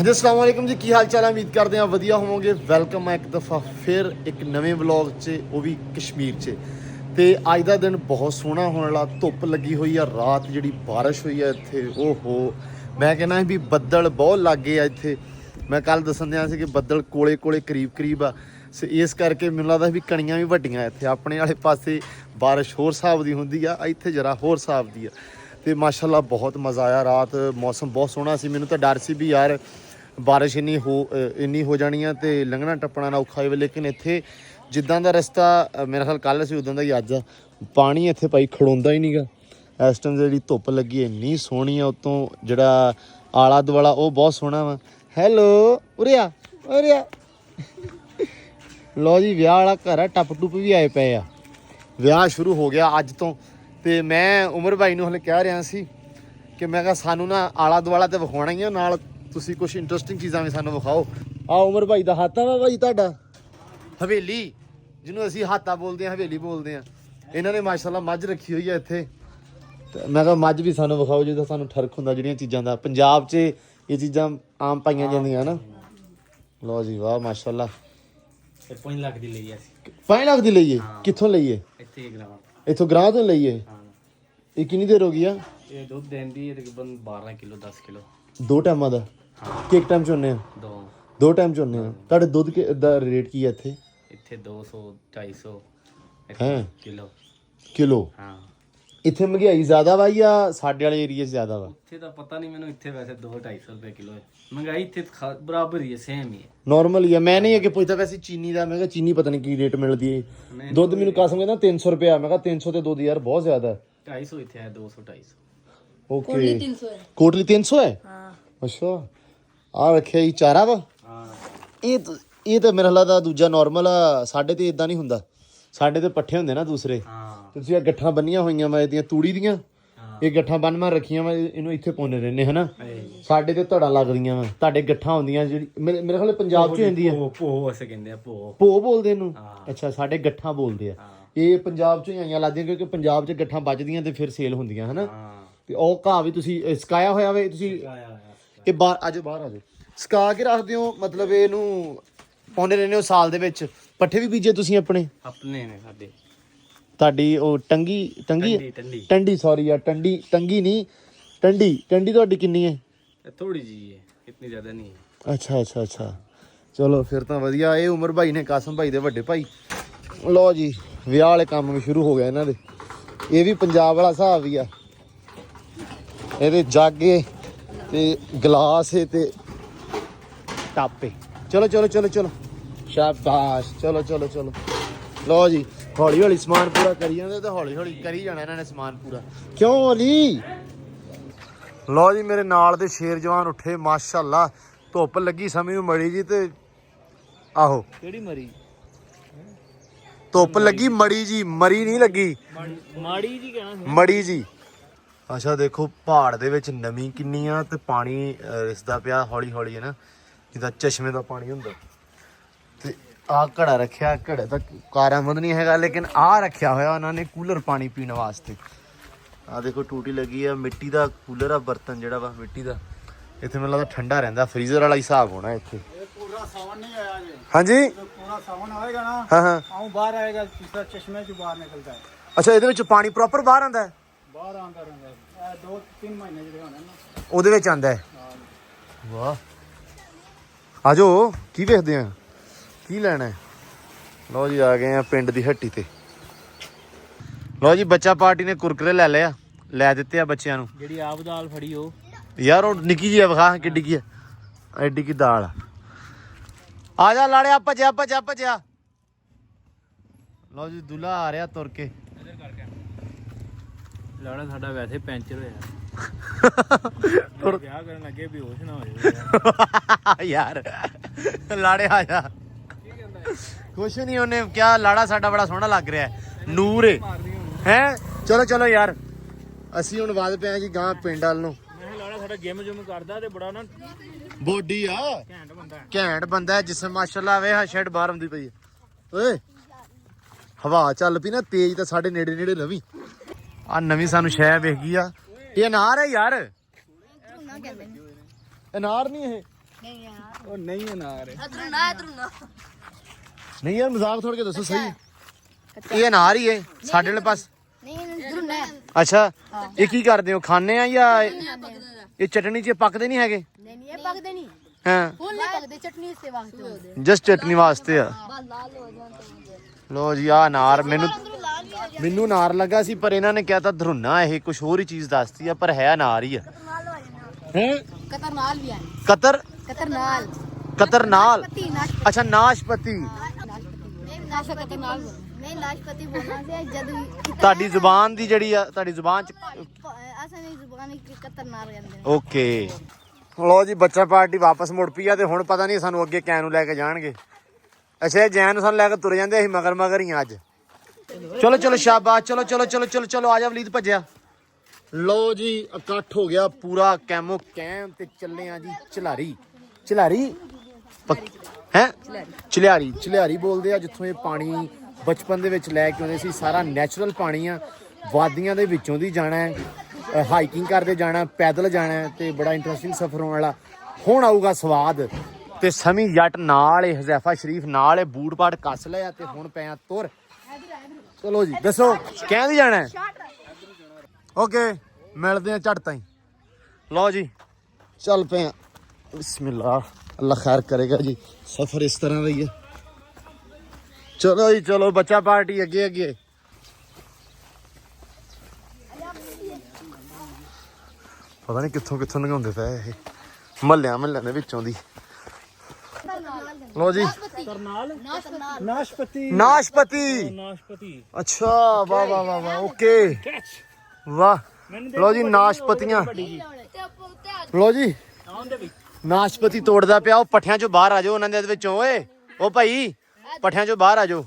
ਹਾਂਜੀ अस्सलाम वालेकुम जी, की हाल चाल है। उम्मीद करते हैं वधिया होवोगे। वेलकम है एक दफ़ा फिर एक नवे व्लॉग च, वो भी कश्मीर च। तो अज का दिन बहुत सोहना होने वाला, धुप्प लगी हुई है, रात जी बारिश हुई है इत्थे। ओहो मैं कहना भी बदल बहुत लग गए इत्थे। मैं कल दसन दिया कि बदल कोले कोले करीब करीब आ, इस करके मैनूं लगदा भी कणियां भी वड्डियां इत्थे। अपने वाले पासे बारिश होर हिसाब दी हुंदी आ, इत्थे जरा होर हिसाब दी आ। तो माशाअल्लाह बहुत मज़ा आया, रात मौसम बहुत सोहना सी। मैनूं तो डर सी भी यार बारिश इन्नी हो जानी है तो लंघना टप्पना ना औखा होवे, लेकिन इत्थे जिद्दां दा रस्ता मेरा ख्याल कल सी उदां दा ही अज्ज आ। पानी इत्थे भाई खड़ोंदा ही नहीं गा। इस टाइम जी धुप्प लगी है इन्नी सोहनी है, उत्तों जिहड़ा आला दुआला वो बहुत सोहना वा। हैलो उरे आ उरे आ। लो जी विआह वाला घर है, टप टुप भी आए पे आ। विआह शुरू हो गया अज तो मैं उमर भाई नूं हले कह रहा सी कि मैं कहा सानू ना आला दुआला तो विखाउणा ही आ, नाल तुसी कुछ इंटरस्टिंग चीज़ां भी सानू विखाओ। आ उमर भाई का हाथा वा भाई तुहाडा हवेली, जिन्हों असीं हाथा बोलते हैं हवेली बोलते हैं। इन्हों ने माशाअल्लाह मझ रखी हुई है इत्थे। मैं कहा मझ भी सानू विखाओ जिहदा सानू ठरक हुंदा जिहड़ियां चीज़ां दा। पंजाब च ये चीज़ां आम पाईयां जांदियां ना। लो जी वाह माशाअल्लाह। 5 ਲੱਖ ਦੀ ਲਈ ਅਸੀਂ 5 लाख ਦੀ ਲਈਏ? ਕਿੱਥੋਂ ਲਈਏ? ਇੱਥੇ ਗਰਾਵਾਂ ਇੱਥੋਂ ਗ੍ਰਾਹ ਤੋਂ ਲਈਏ? ਹਾਂ ਇਹ ਕਿੰਨੀ ਦੇਰ ਹੋ ਗਈ ਆ? ਇਹ ਦੁੱਧ ਦਿੰਦੀ ਹੈ ਤਕਰੀਬਨ 12 ਕਿਲੋ 10 ਕਿਲੋ ਦੋ ਟਾਈਮਾਂ ਦਾ ਹਾਂ ਕਿ ਇੱਕ ਟਾਈਮ ਚੋਣੇ ਆ? ਦੋ ਟਾਈਮ ਚੋਣੇ ਆ। ਤੁਹਾਡੇ ਦੁੱਧ ਦਾ ਰੇਟ ਕੀ ਆ ਇੱਥੇ? ਇੱਥੇ 200 250 ਹੈਂ ਕਿਲੋ ਕਿਲੋ? ਹਾਂ ਇੱਥੇ ਮਹਿੰਗਾਈ ਜ਼ਿਆਦਾ ਵਾ ਜਾਂ ਸਾਡੇ ਵਾਲੇ ਏਰੀਆ 'ਚ ਜ਼ਿਆਦਾ ਵਾ? ਇੱਥੇ ਤਾਂ ਪਤਾ ਨਹੀਂ ਮੈਨੂੰ, ਇੱਥੇ ਵੈਸੇ 2-250 ਰੁਪਏ ਕਿਲੋ ਹੈ ਮਹਿੰਗਾਈ। ਇੱਥੇ ਬਰਾਬਰ ਹੀ ਹੈ, ਸੇਮ ਹੀ ਹੈ, ਨੋਰਮਲ ਹੀ ਆ। ਮੈਂ ਨਹੀਂ ਅੱਗੇ ਪੁੱਛਦਾ ਵੈਸੇ ਚੀਨੀ ਦਾ। ਮੈਂ ਕਿਹਾ ਚੀਨੀ ਪਤਾ ਨਹੀਂ ਕੀ ਰੇਟ ਮਿਲਦੀ ਹੈ। ਦੁੱਧ ਮੈਨੂੰ ਕਸਮ ਕਹਿੰਦਾ 300 ਰੁਪਇਆ। ਮੈਂ ਕਿਹਾ 300 ਤੇ ਦੁੱਧ ਯਾਰ ਬਹੁਤ ਜ਼ਿਆਦਾ ਹੈ। 250 ਇੱਥੇ ਹੈ 200-250 ਓਕੇ ਕੋਟਲੀ 300 ਹੈ? ਹਾਂ ਅੱਛਾ ਆ ਰੱਖਿਆ ਜੀ ਚਾਰਾ ਵਾ। ਹਾਂ ਇਹ ਤਾਂ ਮੇਰਾ ਲੱਗਦਾ ਦੂਜਾ ਨੋਰਮਲ ਆ। ਸਾਡੇ ਤੇ ਇਦਾਂ ਨਹੀਂ ਹੁੰਦਾ, ਸਾਡੇ ਤੇ ਪੱਠੇ ਹੁੰਦੇ ਨਾ ਦੂਸਰੇ। ਹਾਂ ਤੁਸੀਂ ਆ ਗੱਠਾਂ ਬੰਨੀਆਂ ਹੋਈਆਂ ਵਾ ਇਹਦੀਆਂ ਤੂੜੀ ਦੀਆਂ, ਇਹ ਗੱਠਾਂ ਬੰਨ ਮਾਰ ਰੱਖੀਆਂ ਵਾ, ਇਹਨੂੰ ਇੱਥੇ ਪਾਉਂਦੇ ਰਹਿੰਦੇ ਹਨਾ। ਸਾਡੇ ਤੇ ਧੜਾਂ ਲੱਗਦੀਆਂ ਵਾ, ਤੁਹਾਡੇ ਗੱਠਾਂ ਹੁੰਦੀਆਂ ਜਿਹੜੀ ਮੇਰੇ ਖਿਆਲ ਪੰਜਾਬ 'ਚ ਹੁੰਦੀ ਆ। ਭੋ ਅਸੀਂ ਕਹਿੰਦੇ ਆ ਭੋ ਬੋਲਦੇ ਇਹਨੂੰ? ਅੱਛਾ ਸਾਡੇ ਗੱਠਾਂ ਬੋਲਦੇ ਆ। ਇਹ ਪੰਜਾਬ 'ਚੋਂ ਹੀ ਆਈਆਂ ਲੱਗਦੀਆਂ ਕਿਉਂਕਿ ਪੰਜਾਬ 'ਚ ਗੱਠਾਂ ਵੱਜਦੀਆਂ ਤੇ ਫਿਰ ਸੇਲ ਹੁੰਦੀਆਂ ਹਨਾ। ਤੇ ਉਹ ਘਾਹ ਵੀ ਤੁਸੀਂ ਸਕਾਇਆ ਹੋਇਆ ਵੇ ਤੁਸੀਂ? ਇਹ ਬਾਹਰ ਆ ਜਾਓ, ਬਾਹਰ ਆ ਜਾਓ। ਸਕਾ ਕੇ ਰੱਖਦੇ ਹੋ ਮਤਲਬ ਇਹਨੂੰ ਪਾਉਂਦੇ ਰਹਿੰਦੇ ਹੋ ਸਾਲ ਦੇ ਵਿੱਚ? ਪੱਠੇ ਵੀ ਬੀਜੇ ਤੁਸੀਂ ਆਪਣੇ ਨੇ ਸਾਡੇ? ਤੁਹਾਡੀ ਉਹ ਟੰਡੀ ਸੌਰੀ ਯਾਰ ਟੰਗੀ ਨਹੀਂ ਟੰਡੀ ਤੁਹਾਡੀ ਕਿੰਨੀ ਹੈ? ਥੋੜੀ ਜੀ ਹੈ, ਇਤਨੀ ਜ਼ਿਆਦਾ ਨਹੀਂ ਹੈ। ਅੱਛਾ ਚਲੋ ਫਿਰ ਤਾਂ ਵਧੀਆ। ਇਹ ਉਮਰ ਭਾਈ ਨੇ ਕਾਸਮ ਭਾਈ ਦੇ ਵੱਡੇ ਭਾਈ। ਲਓ ਜੀ ਵਿਆਹ ਵਾਲੇ ਕੰਮ ਵੀ ਸ਼ੁਰੂ ਹੋ ਗਿਆ ਇਹਨਾਂ ਦੇ। ਇਹ ਵੀ ਪੰਜਾਬ ਵਾਲਾ ਹਿਸਾਬ ਵੀ ਆ। ਇਹਦੇ ਜਾਗੇ ਤੇ ਗਲਾਸ ਤੇ ਟਾਪੇ। ਚਲੋ ਸ਼ਾਬਾਸ਼। ਚਲੋ ਲਓ ਜੀ ਹੌਲੀ ਹੌਲੀ ਸਮਾਨ ਪੂਰਾ ਕਰੀ ਜਾਂਦੇ ਤੇ ਹੌਲੀ ਹੌਲੀ ਕਰੀ ਜਾਣਾ ਇਹਨਾਂ ਨੇ ਸਮਾਨ ਪੂਰਾ। ਕਿਉਂ ਅਲੀ? ਲਓ ਜੀ ਮੇਰੇ ਨਾਲ ਦੇ ਸ਼ੇਰ ਜਵਾਨ ਉੱਠੇ ਮਾਸ਼ਾਅੱਲਾ। ਧੁੱਪ ਲੱਗੀ ਸਮੇਂ ਨੂੰ ਮੜੀ ਜੀ ਤੇ ਆਹੋ ਕਿਹੜੀ ਮਰੀ? ਧੁੱਪ ਲੱਗੀ ਮੜੀ ਜੀ, ਮਰੀ ਨਹੀਂ ਲੱਗੀ, ਮਾੜੀ ਜੀ ਕਹਿਣਾ ਸੀ। ਮੜੀ ਜੀ। ਅੱਛਾ ਦੇਖੋ ਪਹਾੜ ਦੇ ਵਿੱਚ ਨਮੀ ਕਿੰਨੀ ਆ ਤੇ ਪਾਣੀ ਰਿਸਦਾ ਪਿਆ ਹੌਲੀ ਹੌਲੀ ਹੈ ਨਾ, ਜਿੱਦਾਂ ਚਸ਼ਮੇ ਦਾ ਪਾਣੀ ਹੁੰਦਾ। ਤੇ ਆਹ ਘੜਾ ਰੱਖਿਆ, ਘੜੇ ਤਾਂ ਕਾਰਾਮਦ ਨਹੀਂ ਹੈਗਾ ਲੇਕਿਨ ਆਹ ਰੱਖਿਆ ਹੋਇਆ ਉਹਨਾਂ ਨੇ ਕੂਲਰ ਪਾਣੀ ਪੀਣ ਵਾਸਤੇ। ਆਹ ਦੇਖੋ ਟੂਟੀ ਲੱਗੀ ਆ, ਮਿੱਟੀ ਦਾ ਕੂਲਰ ਆ, ਬਰਤਨ ਜਿਹੜਾ ਵਾ ਮਿੱਟੀ ਦਾ। ਇੱਥੇ ਮੈਨੂੰ ਲੱਗਦਾ ਠੰਡਾ ਰਹਿੰਦਾ, ਫਰੀਜ਼ਰ ਵਾਲਾ ਹਿਸਾਬ ਹੋਣਾ ਇੱਥੇ। ਪੂਰਾ ਸਾਵਣ ਨਹੀਂ ਆਇਆ ਜੀ। ਹਾਂਜੀ ਪੂਰਾ ਸਾਵਣ ਆਏਗਾ ਨਾ ਹਾਂ ਆਉਂ ਬਾਹਰ ਆਏਗਾ, ਜਿਸ ਚਸ਼ਮੇ ਚੋਂ ਬਾਹਰ ਨਿਕਲਦਾ ਹੈ। ਅੱਛਾ ਇਹਦੇ ਵਿੱਚ ਪਾਣੀ ਪ੍ਰੋਪਰ ਬਾਹਰ ਆਉਂਦਾ ਹੈ? ਬਾਹਰ ਆਉਂਦਾ ਰਹਿੰਦਾ ਹੈ। ਇਹ 2-3 ਮਹੀਨੇ ਜਿਹੜੇ ਹੋਣੇ ਨਾ ਉਹਦੇ ਵਿੱਚ ਆਉਂਦਾ ਹੈ? ਵਾਹ ਆਜੋ ਕੀ ਵੇਖਦੇ ਆ, ਕੀ ਲੈਣਾ ਹੈ? ਲਓ ਜੀ ਆ ਗਏ ਆ ਪਿੰਡ ਦੀ ਹੱਟੀ ਤੇ। ਲਓ ਜੀ ਬੱਚਾ ਪਾਰਟੀ ਨੇ ਕੁਰਕਰੇ ਲੈ ਦਿੱਤੇ ਆ ਬੱਚਿਆਂ ਨੂੰ। ਜਿਹੜੀ ਆਪ ਦਾਲ ਫੜੀ ਉਹ ਯਾਰ ਉਹ ਨਿੱਕੀ ਜਿਹੀ ਆ, ਵਿਖਾ ਕਿੱਡੀ ਕੀ ਆ, ਐਡੀ ਕੀ ਦਾਲ ਆ ਜਾ ਲਾੜਿਆ ਭੱਜਿਆ। ਲਓ ਜੀ ਦੁੱਲਾ ਆ ਰਿਹਾ ਤੁਰ ਕੇ। ਲਾੜਾ ਸਾਡਾ ਵੈਸੇ ਪੈਂਚਰ ਹੋਇਆ ਵਿਆਹ ਕਰਨ ਲੱਗੇ ਬੇਹੋਸ਼ ਨਾ ਹੋ ਜਾਵੇ ਯਾਰ ਲਾੜੇ ਆ ਜਾ। ਕੁਛ ਨਹੀਂ ਉਹਨੇ ਕਿਹਾ ਲਾੜਾ ਸਾਡਾ ਬੜਾ ਸੋਹਣਾ ਲੱਗ ਰਿਹਾ ਨੂਰ ਹੈ। ਚਲੋ ਯਾਰ ਅਸੀਂ ਹੁਣ ਵੱਧ ਪਏ ਜੀ ਗਾਂ ਪਿੰਡ ਵੱਲ ਨੂੰ। ਮੈਂ ਲਾੜਾ ਸਾਡਾ ਜਿਮ ਕਰਦਾ ਤੇ ਬੜਾ ਨਾ ਬੋਡੀ ਆ ਘੈਂਟ ਬੰਦਾ ਜਿਸਮ ਮਾਸ਼ਾਅੱਲਾ। ਵੇ ਹਾਂ ਸ਼ੈਡ ਬਾਹਰ ਆਉਂਦੀ ਪਈ ਓਏ, ਹਵਾ ਚੱਲ ਪਈ ਨਾ ਤੇਜ਼ ਤਾਂ ਸਾਡੇ ਨੇੜੇ ਲਵੀ। ਆ ਨਵੀਂ ਸਾਨੂੰ ਸ਼ੈ ਵੇਖ ਗਈ ਆ। ਇਹ ਅਨਾਰ ਹੈ ਯਾਰ, ਅਨਾਰ ਨਹੀਂ ਇਹ। ਉਹ ਨਹੀਂ ਅਨਾਰ ਹੈ ਨਹੀਂ ਯਾਰ ਮਜ਼ਾਕ ਥੋੜ ਕੇ ਦੱਸੋ ਸਹੀ ਇਹ ਅਨਾਰ ਹੀ ਹੈ ਸਾਡੇ ਵਾਲੇ ਪਾਸ ਅੱਛਾ ਇਹ ਕੀ ਕਰਦੇ ਹੋ ਖਾਣੇ ਆ ਜਾਂ ਇਹ ਚਟਨੀ 'ਚ ਪੱਕਦੇ ਨਹੀਂ ਹੈਗੇ ਇਹ ਪੱਕਦੇ ਨਹੀਂ ਹਾਂ ਫੁੱਲ ਨਹੀਂ ਪੱਕਦੇ ਚਟਨੀ ਇਸਤੇ ਵਾਸਤੇ ਹੁੰਦੇ ਜਸਟ ਚਟਨੀ ਵਾਸਤੇ ਆ ਬਸ ਲਾਲ ਹੋ ਜਾਣ ਲੋ ਜੀ ਆ ਅਨਾਰ ਮੈਨੂੰ ਅਨਾਰ ਲੱਗਾ ਸੀ ਪਰ ਇਹਨਾਂ ਨੇ ਕਿਹਾ ਤਾਂ ਧਰੁਨਾ ਇਹ ਕੁਝ ਹੋਰ ਹੀ ਚੀਜ਼ ਦੱਸਤੀ ਆ ਪਰ ਹੈ ਅਨਾਰ ਹੀ ਆ ਹੈ ਕਤਰ ਨਾਲ ਵੀ ਆਏ ਕਤਰ ਕਤਰ ਨਾਲ ਕਤਰ ਨਾਲ ਅੱਛਾ ਨਾਸ਼ਪਤੀ ਨਾਸ਼ਪਤੀ ਨਾਲ ਨਹੀਂ ਨਾਸ਼ਪਤੀ ਬੋਲਣਾ ਸੀ ਜਦ ਤੁਹਾਡੀ ਜ਼ੁਬਾਨ ਦੀ ਜਿਹੜੀ ਆ ਤੁਹਾਡੀ ਜ਼ੁਬਾਨ ਚ ਅਸਾਂ ਦੀ ਜ਼ੁਬਾਨ ਕਤਰ ਨਾਲ ਕਹਿੰਦੇ ਨੇ ਓਕੇ ਲੋ ਜੀ ਬੱਚਾ ਪਾਰਟੀ ਵਾਪਸ ਮੁੜ ਪਈ ਆ ਤੇ ਹੁਣ ਪਤਾ ਨਹੀਂ ਸਾਨੂੰ ਅੱਗੇ ਕੈ ਨੂੰ ਲੈ ਕੇ ਜਾਣਗੇ ਅੱਛਾ ਇਹ ਜੈਨ ਸਾਨੂੰ ਲੈ ਕੇ ਤੁਰ ਜਾਂਦੇ ਅਸੀਂ ਮਗਰ ਹੀ ਆ ਅੱਜ ਚਲੋ ਚਲੋ ਸ਼ਾਬਾਸ਼ ਚਲੋ ਚਲੋ ਚਲੋ ਚਲੋ ਚਲੋ ਆ ਜਾ ਵਲੀਦ ਭੱਜਿਆ ਲੋ ਜੀ ਇਕੱਠ ਹੋ ਗਿਆ ਪੂਰਾ ਕੈਮੋ ਕੈਮ ਤੇ ਚੱਲੇ ਆ ਜੀ ਚਲਾਰੀ ਹੈ ਚਲਿਆਰੀ ਬੋਲਦੇ ਆ ਜਿੱਥੋਂ ਇਹ ਪਾਣੀ ਬਚਪਨ ਦੇ ਵਿੱਚ ਲੈ ਕੇ ਆਉਂਦੇ ਸੀ ਸਾਰਾ ਨੈਚੁਰਲ ਪਾਣੀ ਆ ਵਾਦੀਆਂ ਦੇ ਵਿੱਚੋਂ ਦੀ ਜਾਣਾ ਹੈ ਹਾਈਕਿੰਗ ਕਰਦੇ ਜਾਣਾ ਪੈਦਲ ਜਾਣਾ ਹੈ ਤੇ ਬੜਾ ਇੰਟਰਸਟਿੰਗ ਸਫ਼ਰ ਹੋਣ ਵਾਲਾ ਹੁਣ ਆਊਗਾ ਸਵਾਦ ਤੇ ਸਮੀ ਜੱਟ ਨਾਲ ਇਹ ਹਜ਼ੈਫਾ ਸ਼ਰੀਫ ਨਾਲ ਇਹ ਬੂਟ ਪਾਟ ਕੱਸ ਲਿਆ ਤੇ ਹੁਣ ਪਿਆ ਤੁਰ ਚਲੋ ਜੀ ਦੱਸੋ ਕਹਿੰਦੀ ਜਾਣਾ ਹੈ ਓਕੇ ਮਿਲਦੇ ਆ ਝਟ ਤਾਈ ਲਓ ਜੀ ਚੱਲ ਪਏ ਆ ਬਿਸਮਿਲ੍ਲਾ ਅੱਲਾ ਖੈਰ ਕਰੇਗਾ ਜੀ ਸਫ਼ਰ ਇਸ ਤਰ੍ਹਾਂ ਦਾ ਹੀ ਹੈ ਚਲੋ ਜੀ ਚਲੋ ਬੱਚਾ ਪਾਰਟੀ ਅੱਗੇ ਪਤਾ ਨਹੀਂ ਕਿੱਥੋਂ ਲੰਘਾਉਂਦੇ ਪਏ ਇਹ ਮਹੱਲਿਆਂ ਦੇ ਵਿੱਚੋਂ ਦੀ ਲੋ ਜੀ ਨਾਸ਼ਪਤੀ ਅੱਛਾ ਵਾਹ ਓਕੇ ਵਾਹ ਲੋ ਜੀ ਨਾਸ਼ਪਤੀਆਂ ਲੋ ਜੀ ਨਾਸ਼ਪਤੀ ਤੋੜਦਾ ਪਿਆ ਉਹ ਪੱਠਿਆਂ ਚੋਂ ਬਾਹਰ ਆ ਜਾਓ ਉਹਨਾਂ ਦੇ ਵਿੱਚੋਂ ਓਏ ਉਹ ਭਾਈ ਪੱਠਿਆਂ ਚੋਂ ਬਾਹਰ ਆ ਜਾਓ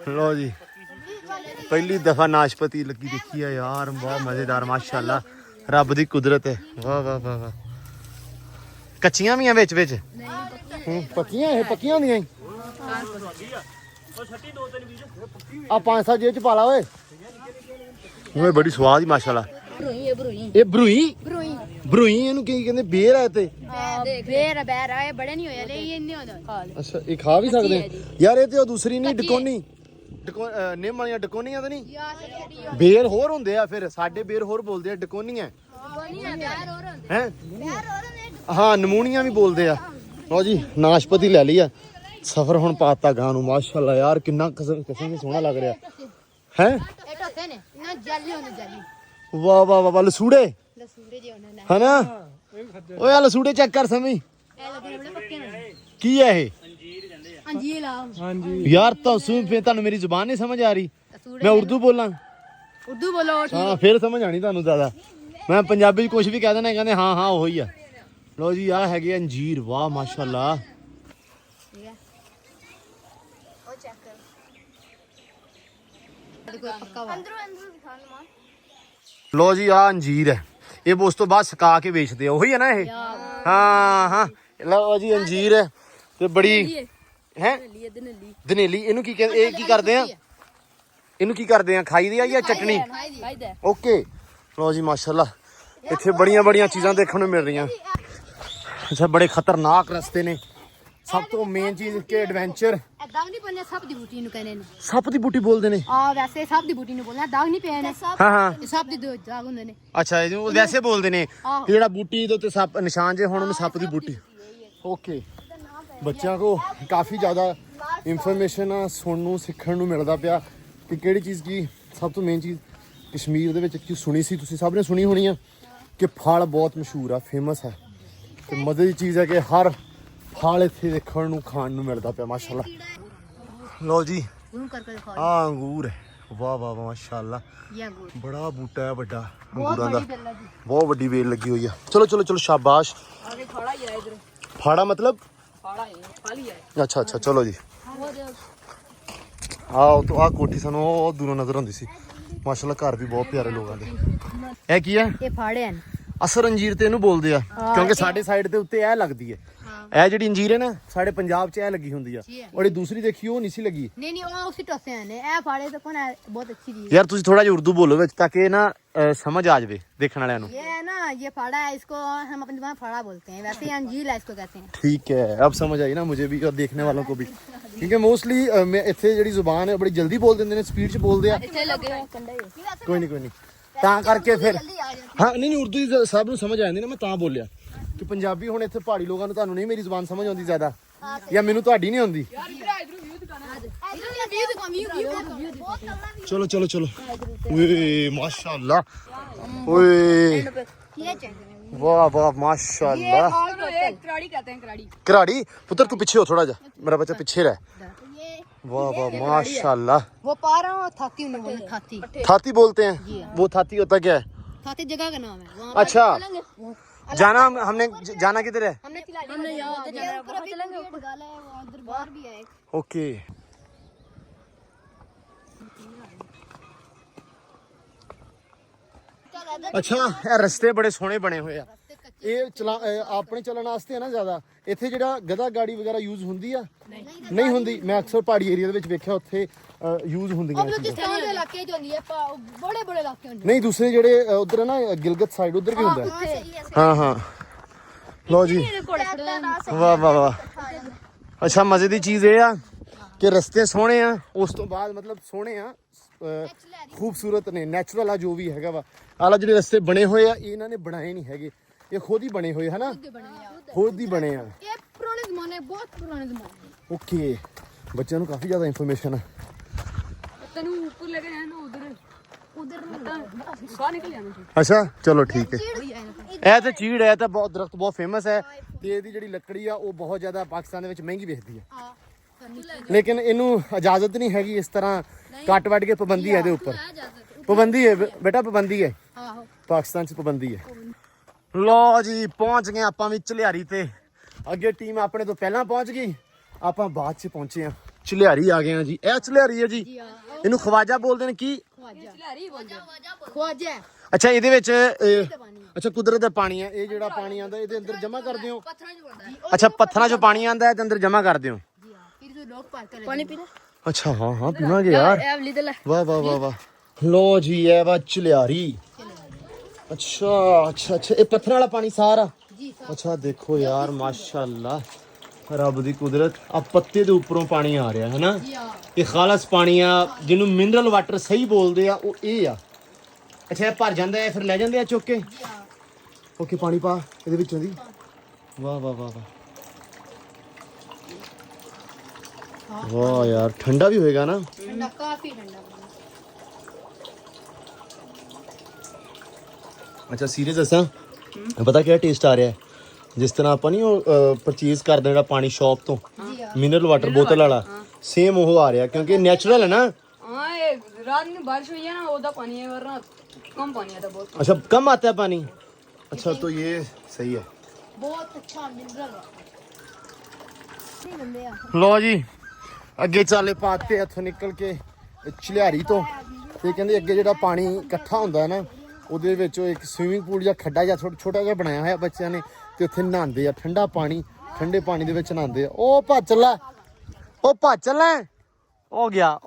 ਲੋ ਜੀ ਪਹਿਲੀ ਦਫਾ ਨਾਸ਼ਪਤੀ ਲੱਗੀ ਦੇਖੀ ਆ ਯਾਰ ਬਹੁਤ ਮਜ਼ੇਦਾਰ ਮਾਸ਼ਾਅੱਲਾ ਰੱਬ ਦੀ ਕੁਦਰਤ ਹੈ ਵਾਹ ਕੱਚੀਆਂ ਵੀ ਆ ਵਿੱਚ ਪੱਕੀਆਂ ਹੁੰਦੀਆਂ ਆ 5-7 ਜੇਬ ਚ ਪਾ ਲਾ ਓਏ ਬੜੀ ਸਵਾਦ ਹੀ ਮਾਸ਼ਾਅੱਲਾ ਇਹ ਬਰੂਈ ਇਹਨੂੰ ਕੀ ਕਹਿੰਦੇ ਬੇਰ ਆ ਤੇ ਬੇਰ ਆਏ ਬੜੇ ਨਹੀਂ ਹੋਇਆ ਲੈ ਇਹ ਨਹੀਂ ਹੁੰਦਾ ਅੱਛਾ ਇਹ ਖਾ ਵੀ ਸਕਦੇ ਆ ਯਾਰ ਇਹ ਤੇ ਉਹ ਦੂਸਰੀ ਨਹੀਂ ਡਕੋਨੀ ਨਿੰਮ ਵਾਲੀਆਂ ਡਕੋਨੀਆਂ ਤਾਂ ਨਹੀਂ ਬੇਰ ਹੋਰ ਹੁੰਦੇ ਆ ਫਿਰ ਸਾਡੇ ਬੇਰ ਹੋਰ ਬੋਲਦੇ ਆ ਡਕੋਨੀਆਂ ਹੈ ਹਾਂ ਨਮੂਨੀਆਂ ਵੀ ਬੋਲਦੇ ਆ ਲਓ ਜੀ ਨਾਸ਼ਪਤੀ ਲੈ ਲਈ ਆ ਸਫ਼ਰ ਹੁਣ ਪਾਤਾ ਗਾਂ ਨੂੰ ਮਾਸ਼ਾਅੱਲਾ ਯਾਰ ਕਿੰਨਾ ਕਿਸਮ ਸੋਹਣਾ ਲੱਗ ਰਿਹਾ ਹੈ ਵਾਹ ਲਸੂੜੇ ਹਨਾ ਓਏ ਆ ਲਸੂੜੇ ਚੈੱਕ ਕਰ ਸਮੀ ਕੀ ਹੈ ਇਹ ਅੰਜੀਰ ਯਾਰ ਤੁਹਾਨੂੰ ਮੇਰੀ ਜ਼ੁਬਾਨ ਨਹੀਂ ਸਮਝ ਆ ਰਹੀ ਮੈਂ ਉਰਦੂ ਬੋਲਾਂ ਬੋਲੋ ਹਾਂ ਫਿਰ ਸਮਝ ਆਣੀ ਤੁਹਾਨੂੰ ਜ਼ਿਆਦਾ ਮੈਂ ਪੰਜਾਬੀ 'ਚ ਕੁਝ ਵੀ ਕਹਿ ਦੇਣਾ ਕਹਿੰਦੇ ਹਾਂ ਉਹੀ ਆ ਲੋ ਜੀ ਆ ਹੈਗੇ ਅੰਜੀਰ ਵਾਹ ਮਾਸ਼ਾਅੱਲਾ ਲੋ ਜੀ ਆ ਅੰਜੀਰ ਹੈ ਇਹ ਉਸ ਤੋਂ ਬਾਅਦ ਸੁਕਾ ਕੇ ਵੇਚਦੇ ਆ ਉਹੀ ਹੈ ਨਾ ਇਹ ਹਾਂ ਲੋ ਜੀ ਅੰਜੀਰ ਹੈ ਤੇ ਬੜੀ ਹੈ ਦਨੇਲੀ ਇਹਨੂੰ ਕੀ ਕਹਿੰਦੇ ਇਹ ਕੀ ਕੀ ਕਰਦੇ ਆ ਖਾਈ ਦੀ ਆ ਜਾਂ ਚਟਣੀ ਓਕੇ ਲੋ ਜੀ ਮਾਸ਼ਾਅੱਲਾ ਇੱਥੇ ਬੜੀਆਂ ਚੀਜ਼ਾਂ ਦੇਖਣ ਨੂੰ ਮਿਲ ਰਹੀਆਂ ਅੱਛਾ ਬੜੇ ਖਤਰਨਾਕ ਰਸਤੇ ਨੇ ਸਭ ਤੋਂ ਮੇਨ ਚੀਜ਼ ਕਿ ਐਡਵੈਂਚਰ ਦਾਗ ਨਹੀਂ ਪੈਣਾ ਸੱਪ ਦੀ ਬੂਟੀ ਨੂੰ ਕਹਿੰਦੇ ਨੇ ਸੱਪ ਦੀ ਬੂਟੀ ਬੋਲਦੇ ਨੇ ਵੈਸੇ ਸੱਪ ਦੀ ਬੂਟੀ ਨੂੰ ਬੋਲਣਾ ਦਾਗ ਨਹੀਂ ਪੈਣਾ ਹਾਂ ਇਹ ਸੱਪ ਦੀ ਦਾਗ ਹੁੰਦੇ ਨੇ ਅੱਛਾ ਇਹ ਵੈਸੇ ਬੋਲਦੇ ਨੇ ਜਿਹੜਾ ਬੂਟੀ ਦੇ ਉੱਤੇ ਸੱਪ ਨਿਸ਼ਾਨ ਜੇ ਹੁਣ ਉਹਨੂੰ ਸੱਪ ਦੀ ਬੂਟੀ ਓਕੇ ਬੱਚਿਆਂ ਕੋ ਕਾਫੀ ਜ਼ਿਆਦਾ ਇਨਫੋਰਮੇਸ਼ਨ ਸੁਣਨ ਨੂੰ ਸਿੱਖਣ ਨੂੰ ਮਿਲਦਾ ਪਿਆ ਕਿ ਕਿਹੜੀ ਚੀਜ਼ ਕੀ ਸਭ ਤੋਂ ਮੇਨ ਚੀਜ਼ ਕਸ਼ਮੀਰ ਦੇ ਵਿੱਚ ਕੀ ਸੁਣੀ ਸੀ ਤੁਸੀਂ ਸਭ ਨੇ ਸੁਣੀ ਹੋਣੀ ਆ ਕਿ ਫਲ ਬਹੁਤ ਮਸ਼ਹੂਰ ਆ ਫੇਮਸ ਹੈ ਤੇ ਮਜ਼ੇ ਦੀ ਚੀਜ਼ ਹੈ ਕਿ ਹਰ ਫਲ ਇੱਥੇ ਦੇਖਣ ਨੂੰ ਖਾਣ ਨੂੰ ਮਿਲਦਾ ਪਿਆ ਮਾਸ਼ਾਅੱਲਾ ਲੋ ਜੀ ਆ ਅੰਗੂਰ ਹੈ ਵਾਹ ਮਾਸ਼ਾਅੱਲਾ ਬੜਾ ਬੂਟਾ ਹੈ ਵੱਡਾ ਅੰਗੂਰਾਂ ਦਾ ਬਹੁਤ ਵੱਡੀ ਵੇਲ ਲੱਗੀ ਹੋਈ ਆ ਚਲੋ ਸ਼ਾਬਾਸ਼ ਫਾੜਾ ਮਤਲਬ ਅੱਛਾ ਚਲੋ ਜੀ ਆ ਕੋਠੀ ਸਾਨੂੰ ਉਹ ਦੂਰੋਂ ਨਜ਼ਰ ਆਉਂਦੀ ਸੀ ਮਾਸ਼ਾਅੱਲਾ ਘਰ ਵੀ ਬਹੁਤ ਪਿਆਰੇ ਲੋਕਾਂ ਦੇ ਇਹ ਕੀ ਹੈ ਇਹ ਫਾੜੇ ਹਨ ਅਸਰ ਅੰਜੀਰ ਤੇ ਇਹਨੂੰ ਬੋਲਦੇ ਆ ਕਿਉਂਕਿ ਸਾਡੇ ਸਾਈਡ ਦੇ ਉੱਤੇ ਇਹ ਲੱਗਦੀ ਹੈ ਇਹ ਜਿਹੜੀ ਅੰਜੀਰ ਹੈ ਨਾ ਸਾਡੇ ਪੰਜਾਬ 'ਚ ਇਹ ਲੱਗੀ ਹੁੰਦੀ ਆ ਜੀ ਹੈ। ਔਰ ਇਹ ਦੂਸਰੀ ਦੇਖੀ ਉਹ ਨਹੀਂ ਸੀ ਲੱਗੀ। नहीं नहीं वो उसी टोसे हैं ए फाड़े तो कौन है बहुत अच्छी चीज ਯਾਰ ਤੁਸੀਂ ਥੋੜਾ ਜਿਹਾ ਉਰਦੂ ਬੋਲੋ ਵਿੱਚ ਤਾਂ ਕਿ ਨਾ ਸਮਝ ਆ ਜਾਵੇ ਦੇਖਣ ਵਾਲਿਆਂ ਨੂੰ। ये है ना ये फाड़ा है इसको हम अपनी जगह फाड़ा बोलते हैं वैसे ये अंजील है इसको कहते हैं। ठीक है अब समझ आई ना मुझे भी और देखने वालों को भी क्योंकि मोस्टली मैं ਇੱਥੇ ਜਿਹੜੀ ਜ਼ੁਬਾਨ ਹੈ ਬੜੀ ਜਲਦੀ ਬੋਲ ਦਿੰਦੇ ਨੇ ਸਪੀਡ 'ਚ ਬੋਲਦੇ ਆ। ਕੋਈ ਨਹੀਂ ਤਾਂ ਕਰਕੇ ਫਿਰ ਹਾਂ ਨਹੀਂ ਉਰਦੂ ਹੀ ਸਭ ਨੂੰ ਸਮਝ ਆ ਜਾਂਦੀ ਨਾ ਮੈਂ ਤਾਂ ਬੋਲਿਆ ਕਿ ਪੰਜਾਬੀ ਹੁਣ ਇੱਥੇ ਪਹਾੜੀ ਲੋਕਾਂ ਨੂੰ ਤੁਹਾਨੂੰ ਨਹੀਂ ਮੇਰੀ ਜ਼ੁਬਾਨ ਸਮਝ ਆਉਂਦੀ ਜ਼ਿਆਦਾ ਜਾਂ ਮੈਨੂੰ ਤੁਹਾਡੀ ਨਹੀਂ ਆਉਂਦੀ। ਚਲੋ ਚਲੋ ਚਲੋ ਓਏ ਮਾਸ਼ਾਅੱਲਾ ਓਏ ये चाहिए वाह वाह माशाल्लाह। कराड़ी कहते हैं कराड़ी। कराड़ी पुत्र तू पीछे हो थोड़ा जा मेरा बच्चा पीछे रह। ये वाह वाह माशाल्लाह। वो पा रहा हूँ थाती उन्हें बोलते थाती थाती बोलते हैं वो थाती होता क्या है? थाती जगह का नाम है वहाँ अच्छा जाना हमने जाना किधर है? हमने यहाँ चलेंगे उधर बाहर भी है एक। ओके अच्छा ਇਹ ਰਸਤੇ ਬੜੇ ਸੋਹਣੇ ਬਣੇ ਹੋਏ ਆ ਇਹ ਆਪਣੇ ਚੱਲਣ ਵਾਸਤੇ ਹੈ ਨਾ ਜ਼ਿਆਦਾ ਇੱਥੇ ਜਿਹੜਾ ਗਧਾ ਗਾੜੀ ਵਗੈਰਾ ਯੂਜ਼ ਹੁੰਦੀ ਆ ਨਹੀਂ ਹੁੰਦੀ ਮੈਂ ਅਕਸਰ ਪਹਾੜੀ ਏਰੀਆ ਦੇ ਵਿੱਚ ਵੇਖਿਆ ਉੱਥੇ ਯੂਜ਼ ਹੁੰਦੀਆਂ ਇਹ ਚੀਜ਼ਾਂ। बलूचिस्तान के इलाके जो नहीं है बड़े बड़े इलाके होंगे ਨਹੀਂ ਦੂਸਰੇ ਜਿਹੜੇ ਉਧਰ ਨਾ ਗਿਲਗਤ ਸਾਈਡ ਉਧਰ ਵੀ ਹੁੰਦਾ ਹੈ। ਹਾਂ ਹਾਂ ਲਓ ਜੀ ਵਾਹ ਵਾਹ ਵਾਹ। ਅੱਛਾ ਮਜ਼ੇ ਦੀ ਚੀਜ਼ ਇਹ ਆ ਕਿ ਰਸਤੇ ਸੋਹਣੇ ਆ ਉਸ ਤੋਂ ਬਾਅਦ ਮਤਲਬ ਸੋਹਣੇ ਆ ਖੂਬਸੂਰਤ ਨੇ ਨੈਚੁਰਲ ਆ ਜੋ ਵੀ ਹੈਗਾ ਵਾ ਆਲਾ ਜਿਹੜੇ ਰਸਤੇ ਬਣੇ ਹੋਏ ਆ ਇਹਨਾਂ ਨੇ ਬਣਾਏ ਨਹੀਂ ਹੈਗੇ ਇਹ ਖੁਦ ਹੀ ਬਣੇ ਹੋਏ ਹਨਾ ਖੁਦ ਹੀ ਬਣੇ ਆ। ये पुराने जमाने बहुत पुराने जमाने। ਓਕੇ ਬੱਚਿਆਂ ਨੂੰ ਕਾਫੀ ਜ਼ਿਆਦਾ ਇਨਫੋਰਮੇਸ਼ਨ ਆ। ਤੈਨੂੰ ਉੱਪਰ ਲੈ ਕੇ ਜਾਣਾ ਨਾ ਉਧਰ ਬਾਹਰ ਨਿਕਲ ਜਾਣਾ। ਅੱਛਾ ਚਲੋ ਠੀਕ ਹੈ। ਇਹ ਤਾਂ ਚੀੜ ਹੈ ਤਾਂ ਬਹੁਤ ਦਰਖਤ ਬਹੁਤ ਫੇਮਸ ਹੈ ਤੇ ਇਹਦੀ ਜਿਹੜੀ ਲੱਕੜੀ ਆ ਉਹ ਬਹੁਤ ਜ਼ਿਆਦਾ ਪਾਕਿਸਤਾਨ ਦੇ ਵਿੱਚ ਮਹਿੰਗੀ ਵੇਚਦੀ ਹੈ ਲੇਕਿਨ ਇਹਨੂੰ ਇਜਾਜ਼ਤ ਨਹੀਂ ਹੈਗੀ ਇਸ ਤਰ੍ਹਾਂ ਕੱਟ ਵੱਢ ਕੇ ਪਾਬੰਦੀ ਹੈ ਇਹਦੇ ਉੱਪਰ ਪਾਬੰਦੀ ਹੈ ਬੇਟਾ ਪਾਬੰਦੀ ਹੈ ਪਾਕਿਸਤਾਨ 'ਚ ਪਾਬੰਦੀ ਹੈ। ਲੋ ਜੀ ਪਹੁੰਚ ਗਏ ਆਪਾਂ ਵੀ ਝਲਿਆਰੀ ਤੇ ਅੱਗੇ ਟੀਮ ਆਪਣੇ ਤੋਂ ਪਹਿਲਾਂ ਪਹੁੰਚ ਗਈ ਆਪਾਂ ਬਾਅਦ 'ਚ ਪਹੁੰਚੇ ਆ ਝਲਿਆਰੀ ਆ ਗਏ ਆ ਜੀ ਇਹ ਝਲਿਆਰੀ ਹੈ ਜੀ ਇਹਨੂੰ ਖਵਾਜਾ ਬੋਲਦੇ ਨੇ ਕੀ ख्वाजा ਅੱਛਾ ਇਹਦੇ ਵਿੱਚ ਅੱਛਾ ਕੁਦਰਤ ਦਾ ਪਾਣੀ ਹੈ ਇਹ ਜਿਹੜਾ ਪਾਣੀ ਆਂਦਾ ਇਹਦੇ ਅੰਦਰ ਜਮ੍ਹਾਂ ਕਰਦੇ ਹੋ ਅੱਛਾ ਪੱਥਰਾਂ 'ਚੋਂ ਪਾਣੀ ਆਂਦਾ ਇਹਦੇ ਅੰਦਰ ਜਮ੍ਹਾਂ ਕਰਦੇ ਹੋ पानी पीना ਅੱਛਾ ਹਾਂ ਹਾਂ ਪੀਵਾਂਗੇ ਯਾਰ ਵਾਹ ਵਾਹ ਵਾਹ ਵਾਹ ਲੋ ਜੀ ਇਹ ਵਾ ਝਲਿਆਰੀ ਅੱਛਾ ਅੱਛਾ ਅੱਛਾ ਇਹ ਪੱਥਰਾਂ ਵਾਲਾ ਪਾਣੀ ਸਾਰਾ ਅੱਛਾ ਦੇਖੋ ਯਾਰ ਮਾਸ਼ਾਅੱਲਾ ਰੱਬ ਦੀ ਕੁਦਰਤ ਆ ਪੱਤੇ ਦੇ ਉੱਪਰੋਂ ਪਾਣੀ ਆ ਰਿਹਾ ਹੈ ਨਾ ਇਹ ਖਾਲਸ ਪਾਣੀ ਆ ਜਿਹਨੂੰ ਮਿਨਰਲ ਵਾਟਰ ਸਹੀ ਬੋਲਦੇ ਆ ਉਹ ਇਹ ਆ ਅੱਛਾ ਇਹ ਭਰ ਜਾਂਦਾ ਹੈ ਫਿਰ ਲੈ ਜਾਂਦੇ ਆ ਚੁੱਕ ਕੇ ਓਕੇ ਪਾਣੀ ਪਾ ਇਹਦੇ ਵਿੱਚੋਂ ਦੀ ਵਾਹ ਵਾਹ ਵਾਹ ਵਾਹ ਵਾਹ ਯਾਰ ਠੰਡਾ ਵੀ ਹੋਏਗਾ ਨਾ ठंडा काफी ठंडा ਅੱਛਾ ਸੀਰੀਅਸ ਦੱਸਾਂ ਪਤਾ ਕਿਹੜਾ ਟੇਸਟ ਆ ਰਿਹਾ ਹੈ ਜਿਸ ਤਰ੍ਹਾਂ ਆਪਾਂ ਨਹੀਂ ਉਹ ਪਰਚੇਜ਼ ਕਰਦੇ ਜਿਹੜਾ ਪਾਣੀ ਸ਼ਾਪ ਤੋਂ ਮਿਨਰਲ ਵਾਟਰ ਬੋਤਲ ਵਾਲਾ ਸੇਮ ਉਹ ਆ ਰਿਹਾ क्योंकि नेचुरल है ना। हाँ ये रात में बारिश हुई है ना ओदा पानी है वरना कम पानी आता बहुत। अच्छा कम आता है पानी अच्छा तो ये सही है बहुत अच्छा मिनरल नहीं गंदे आ ਲੋ ਜੀ ਅੱਗੇ ਚਾਲੇ ਪਾਤੇ ਇੱਥੋਂ ਨਿਕਲ ਕੇ ਝਲਿਆਰੀ ਤੋਂ ਤੇ ਕਹਿੰਦੇ ਅੱਗੇ ਜਿਹੜਾ ਪਾਣੀ ਇਕੱਠਾ ਹੁੰਦਾ ਨਾ ਉਹਦੇ ਵਿੱਚ ਉਹ ਇੱਕ ਸਵਿਮਿੰਗ ਪੂਲ ਜਾਂ ਖੱਡਾ ਜਾਂ ਛੋਟਾ ਜਿਹਾ ਬਣਾਇਆ ਹੋਇਆ ਬੱਚਿਆਂ ਨੇ ਤੇ ਉੱਥੇ ਨਹਾਉਂਦੇ ਆ ਠੰਡਾ ਪਾਣੀ ਠੰਡੇ ਪਾਣੀ ਦੇ ਵਿੱਚ ਨਹਾਉਂਦੇ ਆ ਉਹ ਭੱਜ ਚੱਲਾ ਹੋ ਗਿਆ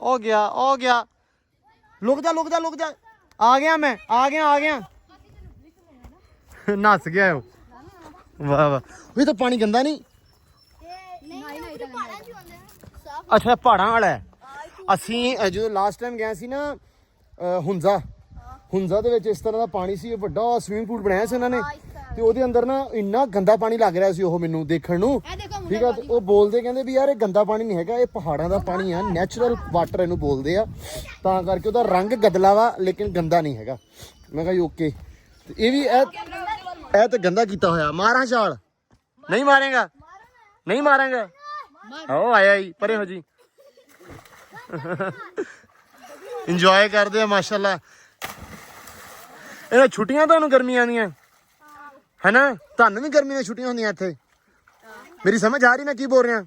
ਲੁਕ ਜਾ ਆ ਗਿਆ ਨੱਸ ਗਿਆ ਉਹ ਵਾਹ ਵਾਹ ਇਹ ਤਾਂ ਪਾਣੀ ਗੰਦਾ ਨਹੀਂ ਅੱਛਾ ਪਹਾੜਾਂ ਵਾਲਾ ਹੈ ਅਸੀਂ ਜਦੋਂ ਲਾਸਟ ਟਾਈਮ ਗਏ ਸੀ ਨਾ ਹੁੰਜ਼ਾ ਦੇ ਵਿੱਚ ਇਸ ਤਰ੍ਹਾਂ ਦਾ ਪਾਣੀ ਸੀ ਵੱਡਾ ਸਵਿਮਿੰਗ ਪੂਲ ਬਣਾਇਆ ਸੀ ਉਹਨਾਂ ਨੇ ਤੇ ਉਹਦੇ ਅੰਦਰ ਨਾ ਇੰਨਾ ਗੰਦਾ ਪਾਣੀ ਲੱਗ ਰਿਹਾ ਸੀ ਉਹ ਮੈਨੂੰ ਦੇਖਣ ਨੂੰ ਠੀਕ ਆ ਉਹ ਬੋਲਦੇ ਕਹਿੰਦੇ ਵੀ ਯਾਰ ਇਹ ਗੰਦਾ ਪਾਣੀ ਨਹੀਂ ਹੈਗਾ ਇਹ ਪਹਾੜਾਂ ਦਾ ਪਾਣੀ ਆ ਨੈਚੁਰਲ ਵਾਟਰ ਇਹਨੂੰ ਬੋਲਦੇ ਆ ਤਾਂ ਕਰਕੇ ਉਹਦਾ ਰੰਗ ਗਦਲਾ ਵਾ ਲੇਕਿਨ ਗੰਦਾ ਨਹੀਂ ਹੈਗਾ ਮੈਂ ਕਿਹਾ ਓਕੇ ਤੇ ਇਹ ਵੀ ਇਹ ਤਾਂ ਗੰਦਾ ਕੀਤਾ ਹੋਇਆ ਮਾਰਾਂ ਛਾਲ ਨਹੀਂ ਮਾਰਾਂਗਾ ਆਓ ਆਇਆ ਹੀ ਪਰੇ ਹੋ ਜੀ ਇੰਜੋਏ ਕਰਦੇ ਆ ਮਾਸ਼ਾਅੱਲਾ ਇਹਨਾਂ ਛੁੱਟੀਆਂ ਤੁਹਾਨੂੰ ਗਰਮੀਆਂ ਦੀਆਂ ਹੈਨਾ ਤੁਹਾਨੂੰ ਵੀ ਗਰਮੀ ਦੀਆਂ ਛੁੱਟੀਆਂ ਹੁੰਦੀਆਂ ਇੱਥੇ ਮੇਰੀ ਸਮਝ ਆ ਰਹੀ ਮੈਂ ਕੀ ਬੋਲ ਰਿਹਾ